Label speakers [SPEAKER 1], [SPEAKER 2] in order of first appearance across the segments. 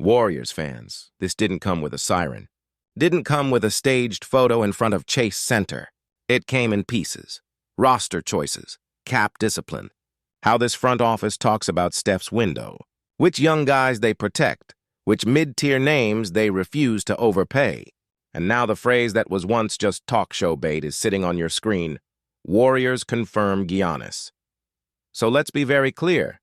[SPEAKER 1] Warriors fans, this didn't come with a siren. Didn't come with a staged photo in front of Chase Center. It came in pieces. Roster choices, cap discipline, how this front office talks about Steph's window, which young guys they protect, which mid-tier names they refuse to overpay. And now the phrase that was once just talk show bait is sitting on your screen. Warriors confirm Giannis. So let's be very clear.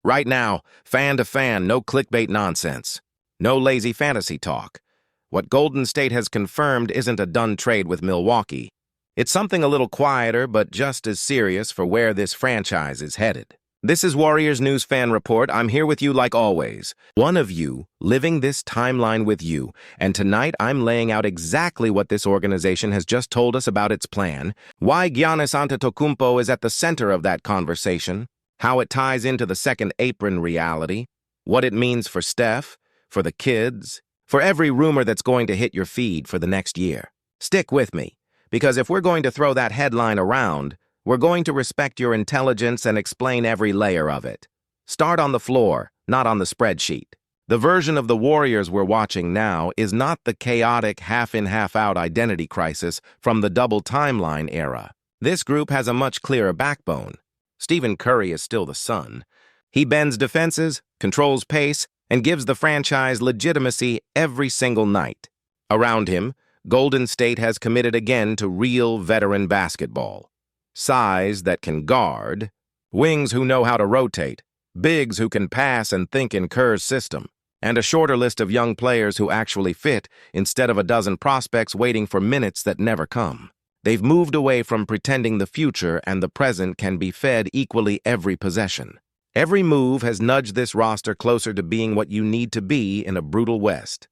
[SPEAKER 1] Right now, fan to fan, no clickbait nonsense. No lazy fantasy talk. What Golden State has confirmed isn't a done trade with Milwaukee. It's something a little quieter, but just as serious for where this franchise is headed. This is Warriors News Fan Report. I'm here with you like always. One of you, living this timeline with you. And tonight I'm laying out exactly what this organization has just told us about its plan, why Giannis Antetokounmpo is at the center of that conversation, how it ties into the second apron reality, what it means for Steph, for the kids, for every rumor that's going to hit your feed for the next year. Stick with me, because if we're going to throw that headline around, we're going to respect your intelligence and explain every layer of it. Start on the floor, not on the spreadsheet. The version of the Warriors we're watching now is not the chaotic half-in, half-out identity crisis from the double timeline era. This group has a much clearer backbone. Stephen Curry is still the sun. He bends defenses, controls pace, and gives the franchise legitimacy every single night. Around him, Golden State has committed again to real veteran basketball. Size that can guard, wings who know how to rotate, bigs who can pass and think in Kerr's system, and a shorter list of young players who actually fit instead of a dozen prospects waiting for minutes that never come. They've moved away from pretending the future and the present can be fed equally every possession. Every move has nudged this roster closer to being what you need to be in a brutal West.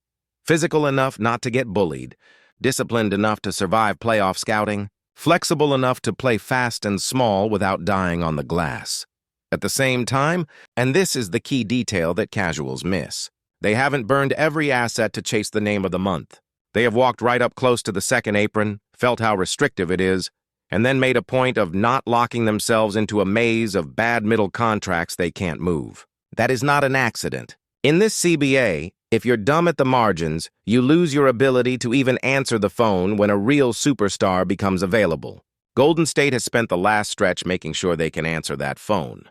[SPEAKER 1] Physical enough not to get bullied, disciplined enough to survive playoff scouting, flexible enough to play fast and small without dying on the glass. At the same time, and this is the key detail that casuals miss, they haven't burned every asset to chase the name of the month. They have walked right up close to the second apron, felt how restrictive it is, and then made a point of not locking themselves into a maze of bad middle contracts they can't move. That is not an accident. In this CBA, if you're dumb at the margins, you lose your ability to even answer the phone when a real superstar becomes available. Golden State has spent the last stretch making sure they can answer that phone.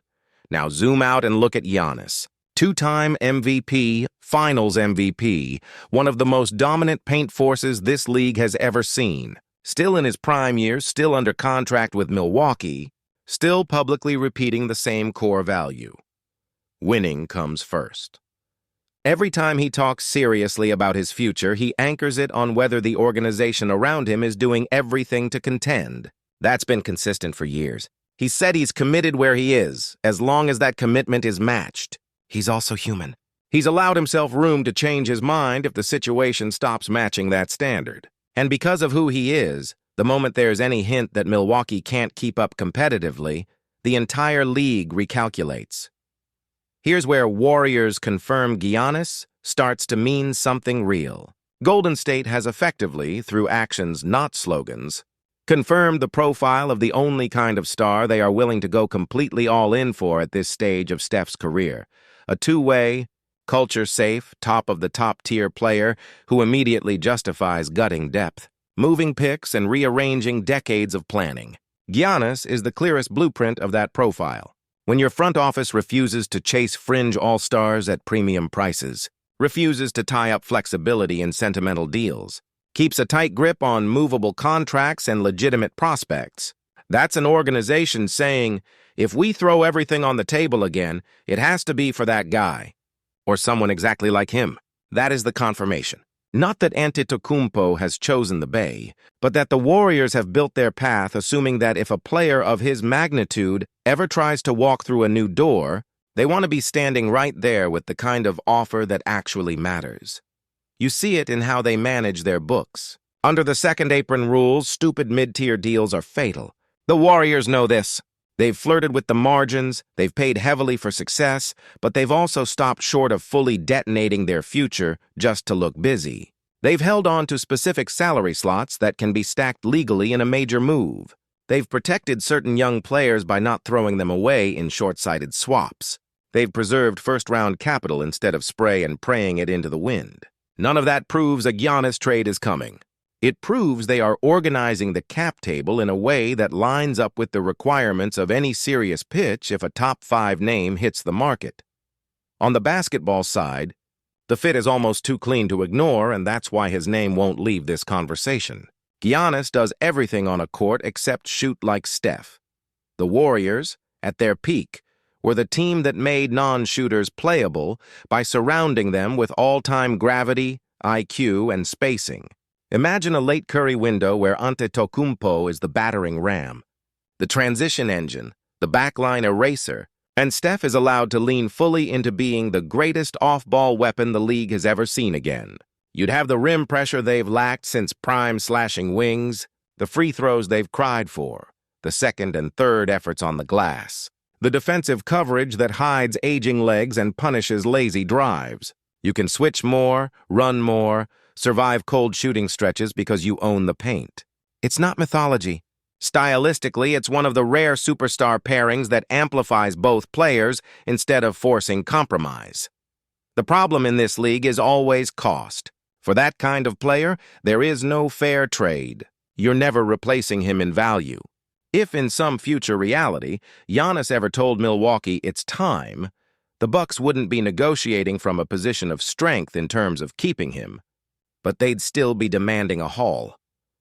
[SPEAKER 1] Now zoom out and look at Giannis. Two-time MVP, Finals MVP, one of the most dominant paint forces this league has ever seen. Still in his prime years, still under contract with Milwaukee, still publicly repeating the same core value. Winning comes first. Every time he talks seriously about his future, he anchors it on whether the organization around him is doing everything to contend. That's been consistent for years. He said he's committed where he is, as long as that commitment is matched. He's also human. He's allowed himself room to change his mind if the situation stops matching that standard. And because of who he is, the moment there's any hint that Milwaukee can't keep up competitively, the entire league recalculates. Here's where Warriors confirm Giannis starts to mean something real. Golden State has effectively, through actions not slogans, confirmed the profile of the only kind of star they are willing to go completely all in for at this stage of Steph's career. A two-way, culture-safe, top-of-the-top-tier player who immediately justifies gutting depth, moving picks, and rearranging decades of planning. Giannis is the clearest blueprint of that profile. When your front office refuses to chase fringe all-stars at premium prices, refuses to tie up flexibility in sentimental deals, keeps a tight grip on movable contracts and legitimate prospects, that's an organization saying, if we throw everything on the table again, it has to be for that guy, or someone exactly like him. That is the confirmation. Not that Antetokounmpo has chosen the Bay, but that the Warriors have built their path assuming that if a player of his magnitude ever tries to walk through a new door, they want to be standing right there with the kind of offer that actually matters. You see it in how they manage their books. Under the second apron rules, stupid mid-tier deals are fatal. The Warriors know this. They've flirted with the margins, they've paid heavily for success, but they've also stopped short of fully detonating their future just to look busy. They've held on to specific salary slots that can be stacked legally in a major move. They've protected certain young players by not throwing them away in short-sighted swaps. They've preserved first-round capital instead of spray and praying it into the wind. None of that proves a Giannis trade is coming. It proves they are organizing the cap table in a way that lines up with the requirements of any serious pitch if a top-5 name hits the market. On the basketball side, the fit is almost too clean to ignore, and that's why his name won't leave this conversation. Giannis does everything on a court except shoot like Steph. The Warriors, at their peak, were the team that made non-shooters playable by surrounding them with all-time gravity, IQ, and spacing. Imagine a late Curry window where Antetokounmpo is the battering ram, the transition engine, the backline eraser, and Steph is allowed to lean fully into being the greatest off-ball weapon the league has ever seen again. You'd have the rim pressure they've lacked since prime slashing wings, the free throws they've cried for, the second and third efforts on the glass, the defensive coverage that hides aging legs and punishes lazy drives. You can switch more, run more, survive cold shooting stretches because you own the paint. It's not mythology. Stylistically, it's one of the rare superstar pairings that amplifies both players instead of forcing compromise. The problem in this league is always cost. For that kind of player, there is no fair trade. You're never replacing him in value. If in some future reality, Giannis ever told Milwaukee it's time, the Bucks wouldn't be negotiating from a position of strength in terms of keeping him. But they'd still be demanding a haul.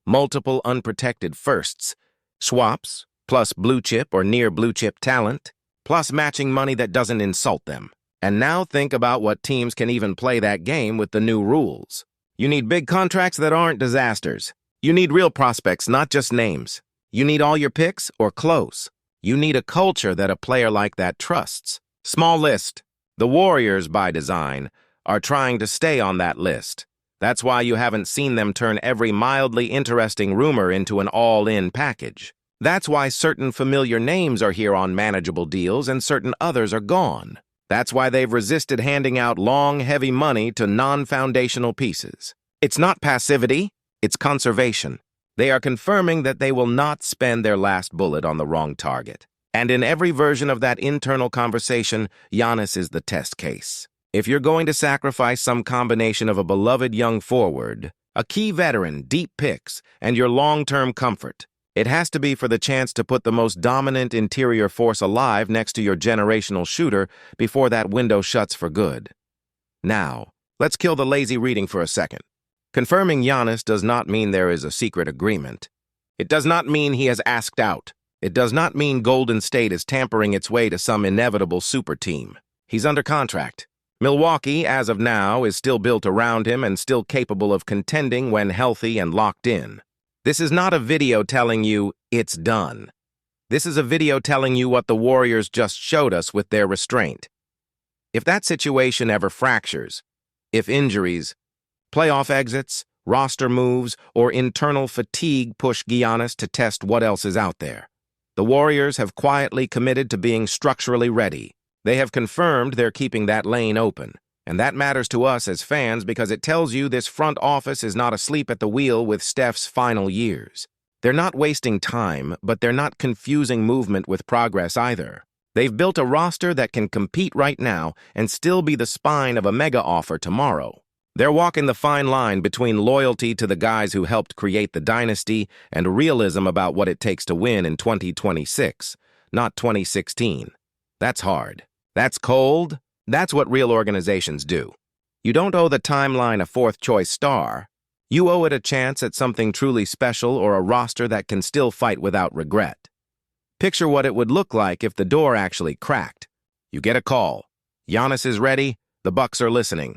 [SPEAKER 1] Multiple unprotected firsts, swaps, plus blue-chip or near-blue-chip talent, plus matching money that doesn't insult them. And now think about what teams can even play that game with the new rules. You need big contracts that aren't disasters. You need real prospects, not just names. You need all your picks or close. You need a culture that a player like that trusts. Small list. The Warriors, by design, are trying to stay on that list. That's why you haven't seen them turn every mildly interesting rumor into an all-in package. That's why certain familiar names are here on manageable deals and certain others are gone. That's why they've resisted handing out long, heavy money to non-foundational pieces. It's not passivity, it's conservation. They are confirming that they will not spend their last bullet on the wrong target. And in every version of that internal conversation, Giannis is the test case. If you're going to sacrifice some combination of a beloved young forward, a key veteran, deep picks, and your long-term comfort, it has to be for the chance to put the most dominant interior force alive next to your generational shooter before that window shuts for good. Now, let's kill the lazy reading for a second. Confirming Giannis does not mean there is a secret agreement. It does not mean he has asked out. It does not mean Golden State is tampering its way to some inevitable super team. He's under contract. Milwaukee, as of now, is still built around him and still capable of contending when healthy and locked in. This is not a video telling you, it's done. This is a video telling you what the Warriors just showed us with their restraint. If that situation ever fractures, if injuries, playoff exits, roster moves, or internal fatigue push Giannis to test what else is out there, the Warriors have quietly committed to being structurally ready. They have confirmed they're keeping that lane open, and that matters to us as fans because it tells you this front office is not asleep at the wheel with Steph's final years. They're not wasting time, but they're not confusing movement with progress either. They've built a roster that can compete right now and still be the spine of a mega offer tomorrow. They're walking the fine line between loyalty to the guys who helped create the dynasty and realism about what it takes to win in 2026, not 2016. That's hard. That's cold. That's what real organizations do. You don't owe the timeline a fourth-choice star. You owe it a chance at something truly special or a roster that can still fight without regret. Picture what it would look like if the door actually cracked. You get a call. Giannis is ready. The Bucks are listening.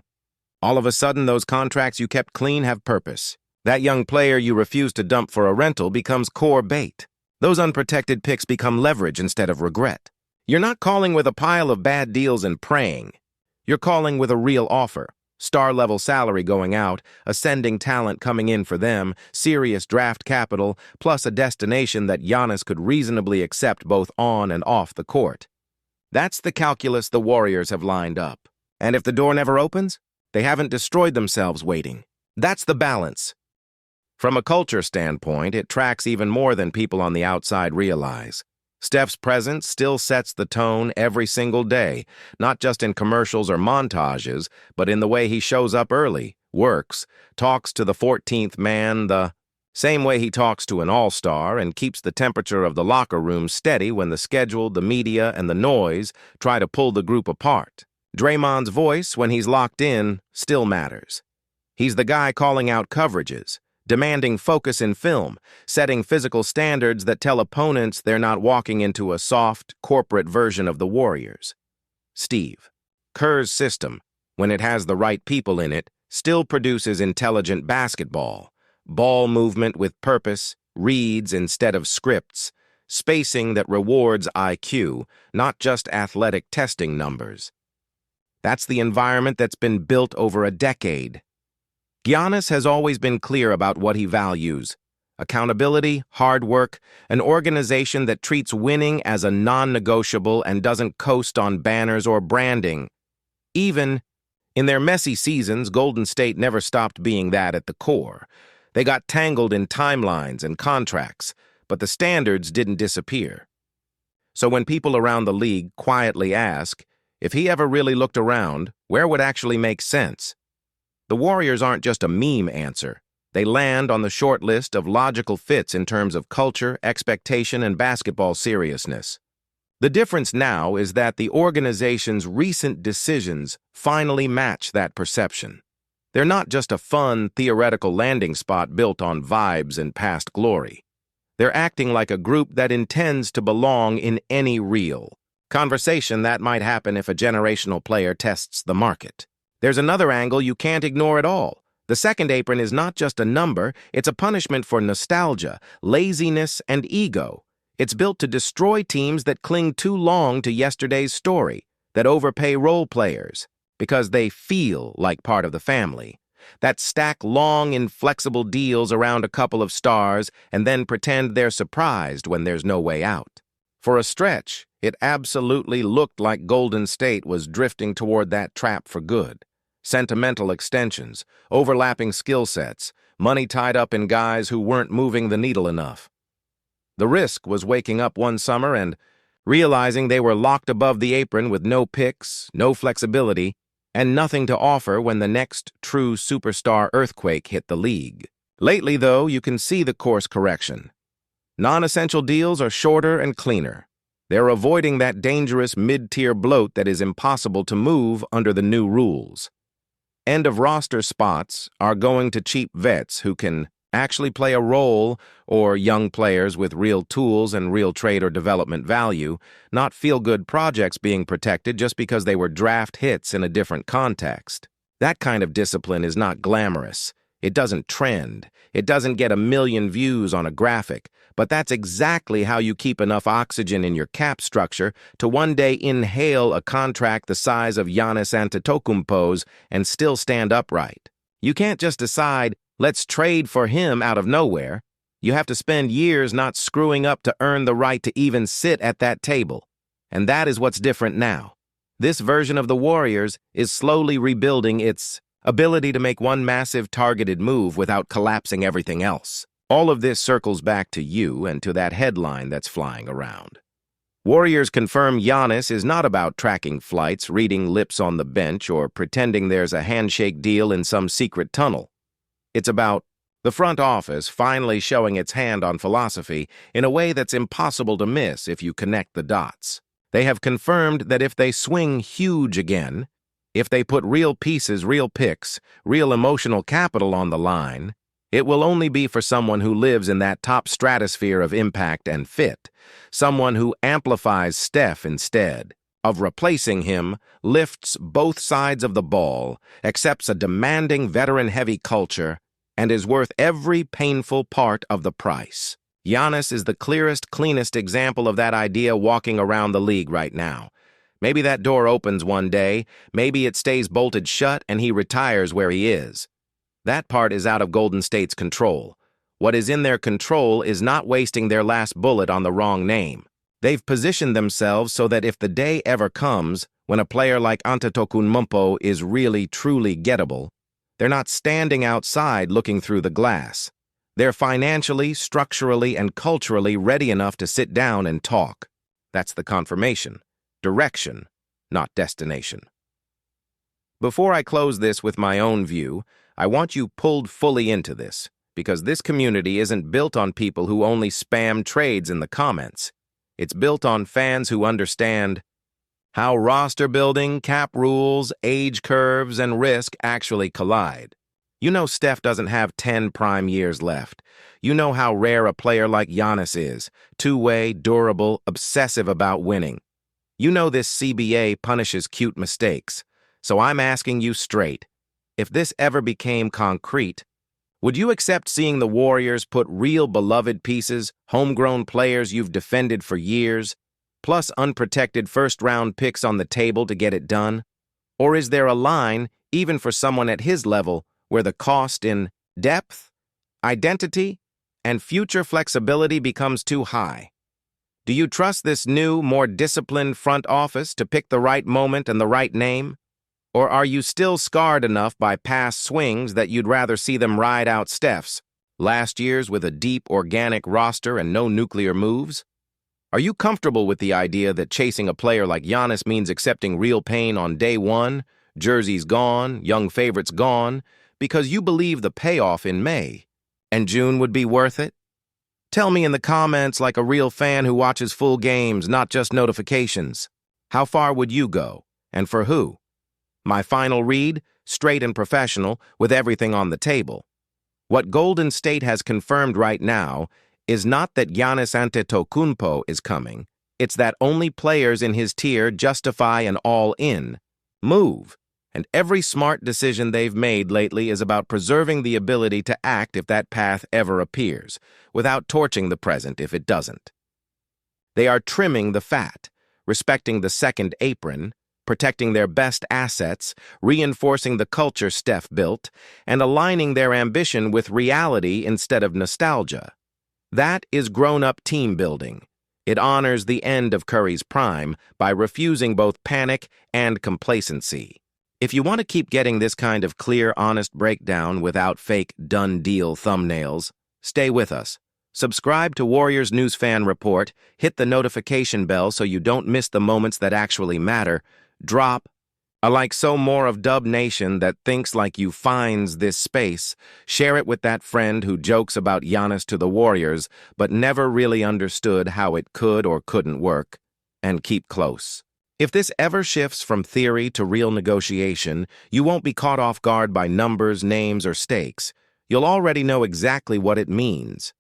[SPEAKER 1] All of a sudden, those contracts you kept clean have purpose. That young player you refused to dump for a rental becomes core bait. Those unprotected picks become leverage instead of regret. You're not calling with a pile of bad deals and praying. You're calling with a real offer. Star-level salary going out, ascending talent coming in for them, serious draft capital, plus a destination that Giannis could reasonably accept both on and off the court. That's the calculus the Warriors have lined up. And if the door never opens, they haven't destroyed themselves waiting. That's the balance. From a culture standpoint, it tracks even more than people on the outside realize. Steph's presence still sets the tone every single day, not just in commercials or montages, but in the way he shows up early, works, talks to the 14th man the same way he talks to an all-star, and keeps the temperature of the locker room steady when the schedule, the media, and the noise try to pull the group apart. Draymond's voice, when he's locked in, still matters. He's the guy calling out coverages, demanding focus in film, setting physical standards that tell opponents they're not walking into a soft, corporate version of the Warriors. Steve. Kerr's system, when it has the right people in it, still produces intelligent basketball, ball movement with purpose, reads instead of scripts, spacing that rewards IQ, not just athletic testing numbers. That's the environment that's been built over a decade. Giannis has always been clear about what he values: accountability, hard work, an organization that treats winning as a non-negotiable and doesn't coast on banners or branding. Even in their messy seasons, Golden State never stopped being that at the core. They got tangled in timelines and contracts, but the standards didn't disappear. So when people around the league quietly ask, if he ever really looked around, where would actually make sense? The Warriors aren't just a meme answer. They land on the short list of logical fits in terms of culture, expectation, and basketball seriousness. The difference now is that the organization's recent decisions finally match that perception. They're not just a fun, theoretical landing spot built on vibes and past glory. They're acting like a group that intends to belong in any real conversation that might happen if a generational player tests the market. There's another angle you can't ignore at all. The second apron is not just a number, it's a punishment for nostalgia, laziness, and ego. It's built to destroy teams that cling too long to yesterday's story, that overpay role players because they feel like part of the family, that stack long, inflexible deals around a couple of stars and then pretend they're surprised when there's no way out. For a stretch, it absolutely looked like Golden State was drifting toward that trap for good. Sentimental extensions, overlapping skill sets, money tied up in guys who weren't moving the needle enough. The risk was waking up one summer and realizing they were locked above the apron with no picks, no flexibility, and nothing to offer when the next true superstar earthquake hit the league. Lately, though, you can see the course correction. Non-essential deals are shorter and cleaner. They're avoiding that dangerous mid-tier bloat that is impossible to move under the new rules. End-of-roster spots are going to cheap vets who can actually play a role, or young players with real tools and real trade or development value, not feel-good projects being protected just because they were draft hits in a different context. That kind of discipline is not glamorous. It doesn't trend. It doesn't get 1 million views on a graphic, but that's exactly how you keep enough oxygen in your cap structure to one day inhale a contract the size of Giannis Antetokounmpo's and still stand upright. You can't just decide, let's trade for him out of nowhere. You have to spend years not screwing up to earn the right to even sit at that table. And that is what's different now. This version of the Warriors is slowly rebuilding its ability to make one massive targeted move without collapsing everything else. All of this circles back to you and to that headline that's flying around. Warriors confirm Giannis is not about tracking flights, reading lips on the bench, or pretending there's a handshake deal in some secret tunnel. It's about the front office finally showing its hand on philosophy in a way that's impossible to miss if you connect the dots. They have confirmed that if they swing huge again, if they put real pieces, real picks, real emotional capital on the line, it will only be for someone who lives in that top stratosphere of impact and fit, someone who amplifies Steph instead of replacing him, lifts both sides of the ball, accepts a demanding veteran-heavy culture, and is worth every painful part of the price. Giannis is the clearest, cleanest example of that idea walking around the league right now. Maybe that door opens one day, maybe it stays bolted shut and he retires where he is. That part is out of Golden State's control. What is in their control is not wasting their last bullet on the wrong name. They've positioned themselves so that if the day ever comes, when a player like Antetokounmpo is really, truly gettable, they're not standing outside looking through the glass. They're financially, structurally, and culturally ready enough to sit down and talk. That's the confirmation. Direction, not destination. Before I close this with my own view, I want you pulled fully into this, because this community isn't built on people who only spam trades in the comments. It's built on fans who understand how roster building, cap rules, age curves, and risk actually collide. You know Steph doesn't have 10 prime years left. You know how rare a player like Giannis is, two-way, durable, obsessive about winning. You know this CBA punishes cute mistakes. So I'm asking you straight, if this ever became concrete, would you accept seeing the Warriors put real beloved pieces, homegrown players you've defended for years, plus unprotected first-round picks on the table to get it done? Or is there a line, even for someone at his level, where the cost in depth, identity, and future flexibility becomes too high? Do you trust this new, more disciplined front office to pick the right moment and the right name? Or are you still scarred enough by past swings that you'd rather see them ride out Steph's, last year's with a deep, organic roster and no nuclear moves? Are you comfortable with the idea that chasing a player like Giannis means accepting real pain on day one, jerseys gone, young favorites gone, because you believe the payoff in May and June would be worth it? Tell me in the comments like a real fan who watches full games, not just notifications. How far would you go, and for who? My final read, straight and professional, with everything on the table. What Golden State has confirmed right now is not that Giannis Antetokounmpo is coming, it's that only players in his tier justify an all-in move, and every smart decision they've made lately is about preserving the ability to act if that path ever appears, without torching the present if it doesn't. They are trimming the fat, respecting the second apron, protecting their best assets, reinforcing the culture Steph built, and aligning their ambition with reality instead of nostalgia. That is grown-up team building. It honors the end of Curry's prime by refusing both panic and complacency. If you want to keep getting this kind of clear, honest breakdown without fake done deal thumbnails, stay with us. Subscribe to Warriors News Fan Report, hit the notification bell so you don't miss the moments that actually matter. Drop a like so more of Dub Nation that thinks like you finds this space. Share it with that friend who jokes about Giannis to the Warriors but never really understood how it could or couldn't work. And keep close. If this ever shifts from theory to real negotiation, you won't be caught off guard by numbers, names, or stakes. You'll already know exactly what it means.